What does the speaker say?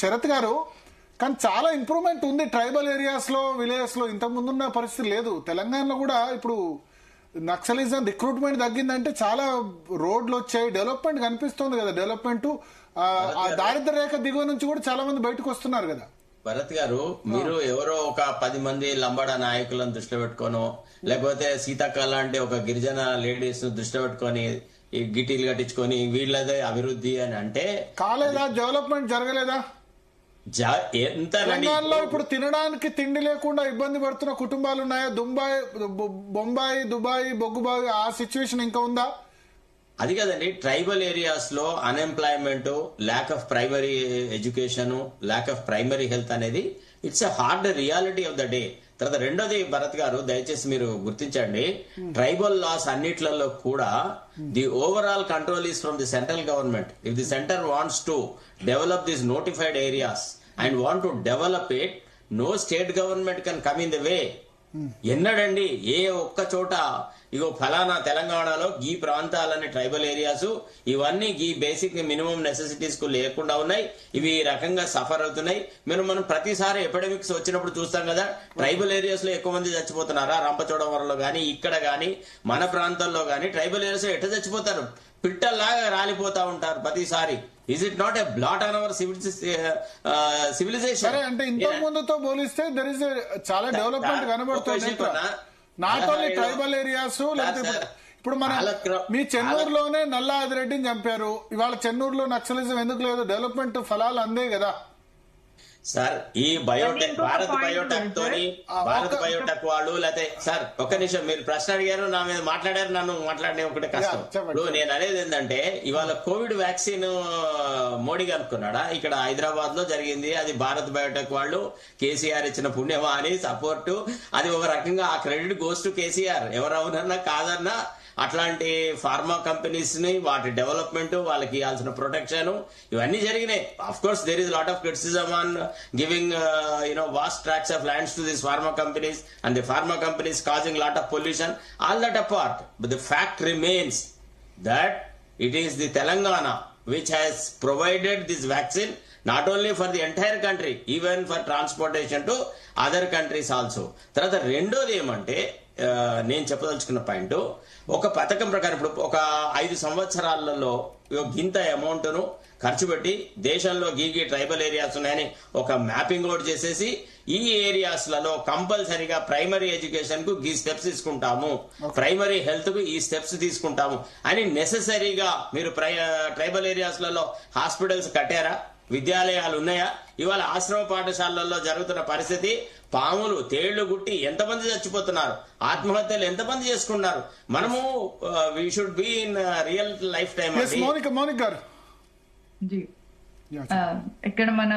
శరత్ గారు, కానీ చాలా ఇంప్రూవ్మెంట్ ఉంది ట్రైబల్ ఏరియాస్ లో, విలేజెస్ లో. ఇంతకు ముందున్న పరిస్థితి లేదు. తెలంగాణలో కూడా ఇప్పుడు నక్సలిజం రిక్రూట్మెంట్ తగ్గిందంటే చాలా రోడ్లు వచ్చాయి, డెవలప్మెంట్ కనిపిస్తుంది కదా. డెవలప్మెంట్ దారిద్ర రేఖ దిగువ నుంచి కూడా చాలా మంది బయటకు వస్తున్నారు కదా. భరత్ గారు, మీరు ఎవరో ఒక 10 మంది లంబాడా నాయకులను దృష్టిలో పెట్టుకోనో, లేకపోతే సీతక్క లాంటి ఒక గిరిజన లేడీస్ దృష్టిలో పెట్టుకొని ఈ గిటీలు కట్టించుకొని వీళ్ళదే అభివృద్ధి అని అంటే కాలేదా? డెవలప్మెంట్ జరగలేదా? ఎంత తెలంగాణలో ఇప్పుడు తినడానికి తిండి లేకుండా ఇబ్బంది పడుతున్న కుటుంబాలు ఉన్నాయా? బొంబాయి, దుబాయ్, బొగ్గుబాయి ఆ సిచ్యువేషన్ ఇంకా ఉందా? అది కదండి, ట్రైబల్ ఏరియాస్ లో unemployment, lack of primary education, lack of primary health అనేది it's a hard reality of the day. తర్వాత రెండోది భరత్ గారు, దయచేసి మీరు గుర్తించండి, ట్రైబల్ లాస్ అన్నిట్లలో కూడా the overall control is from the central government. If the centre wants to develop this notified areas and want to develop it, no state government can come in the way. ఎన్నడండి ఏ ఒక్క చోట ఇగో ఫలానా తెలంగాణలో ఈ ప్రాంతాలన్నీ ట్రైబల్ ఏరియాస్ ఇవన్నీ ఈ బేసిక్ మినిమం నెసెసిటీస్ కు లేకుండా ఉన్నాయి, ఇవి ఈ రకంగా సఫర్ అవుతున్నాయి. మనం ప్రతిసారి ఎపిడమిక్స్ వచ్చినప్పుడు చూస్తాం కదా, ట్రైబల్ ఏరియాస్ లో ఎక్కువ మంది చచ్చిపోతున్నారా? రంపచోడవరంలో గానీ, ఇక్కడ గానీ, మన ప్రాంతాల్లో గానీ ట్రైబల్ ఏరియాస్ లో ఎట్లా చచ్చిపోతారు? పిట్టల్లాగా రాలిపోతా ఉంటారు ప్రతిసారి. Is it not a blot on our civilization? అంటే ఇంతకు ముందుతో పోలిస్తే దర్ ఇస్ చాలా డెవలప్మెంట్ కనబడుతుంది. Not only tribal areas. ఇప్పుడు మన మీ చెన్నూరులోనే నల్లా ఆదిరెడ్డిని చంపారు. ఇవాళ చెన్నూరులో నక్సలిజం ఎందుకు లేదు? డెవలప్మెంట్ ఫలాలు అందే కదా సార్. ఈ బయోటెక్, భారత్ బయోటెక్ వాళ్ళు, లేకపోతే సార్ ఒక్క నిమిషం, మీరు ప్రశ్న అడిగారు, నా మీద మాట్లాడారు, నన్ను మాట్లాడే ఒకటి కష్టం. ఇప్పుడు నేను అనేది ఏంటంటే, ఇవాళ కోవిడ్ వ్యాక్సిన్ మోడీ కనుక్కున్నాడా? ఇక్కడ హైదరాబాద్ లో జరిగింది. అది భారత్ బయోటెక్ వాళ్ళు కేసీఆర్ ఇచ్చిన పుణ్యమా అని సపోర్టు. అది ఒక రకంగా ఆ క్రెడిట్ గోస్ టు కేసీఆర్. ఎవరవునన్నా కాదన్నా అట్లాంటి ఫార్మా కంపెనీస్ ని, వాటి డెవలప్మెంట్, వాళ్ళకి ఇవ్వాల్సిన ప్రొటెక్షన్, ఇవన్నీ జరిగినాయి. Of course there is lot of criticism on giving vast tracts of lands to this pharma companies and the pharma companies causing lot of pollution. All that apart, but the fact remains that it is the Telangana which has provided this vaccine not only for the entire country, even for transportation to other countries also. తర్వాత రెండోది ఏమంటే, నేను చెప్పదలుచుకున్న point, ఒక పథకం ప్రకారం ఇప్పుడు ఒక 5 సంవత్సరాలలో ఇంత అమౌంట్ ను ఖర్చు పెట్టి దేశంలో గీగి ట్రైబల్ ఏరియాస్ ఉన్నాయని ఒక మ్యాపింగ్ అవుట్ చేసేసి, ఈ ఏరియాస్ లలో కంపల్సరీగా ప్రైమరీ ఎడ్యుకేషన్ కు ఈ స్టెప్స్ తీసుకుంటాము, ప్రైమరీ హెల్త్ కు ఈ స్టెప్స్ తీసుకుంటాము అని నెసెసరీగా మీరు ట్రైబల్ ఏరియాస్ లలో హాస్పిటల్స్ కట్టారా? విద్యాలయాలు ఉన్నాయా? ఇవాళ ఆశ్రమ పాఠశాలల్లో జరుగుతున్న పరిస్థితి, పాములు తేళ్లు గుట్టి ఎంతమంది చచ్చిపోతున్నారు, ఆత్మహత్యలు ఎంతమంది చేసుకున్నారు. మనము we should be in real life time. Mounika గారు, ఇక్కడ మన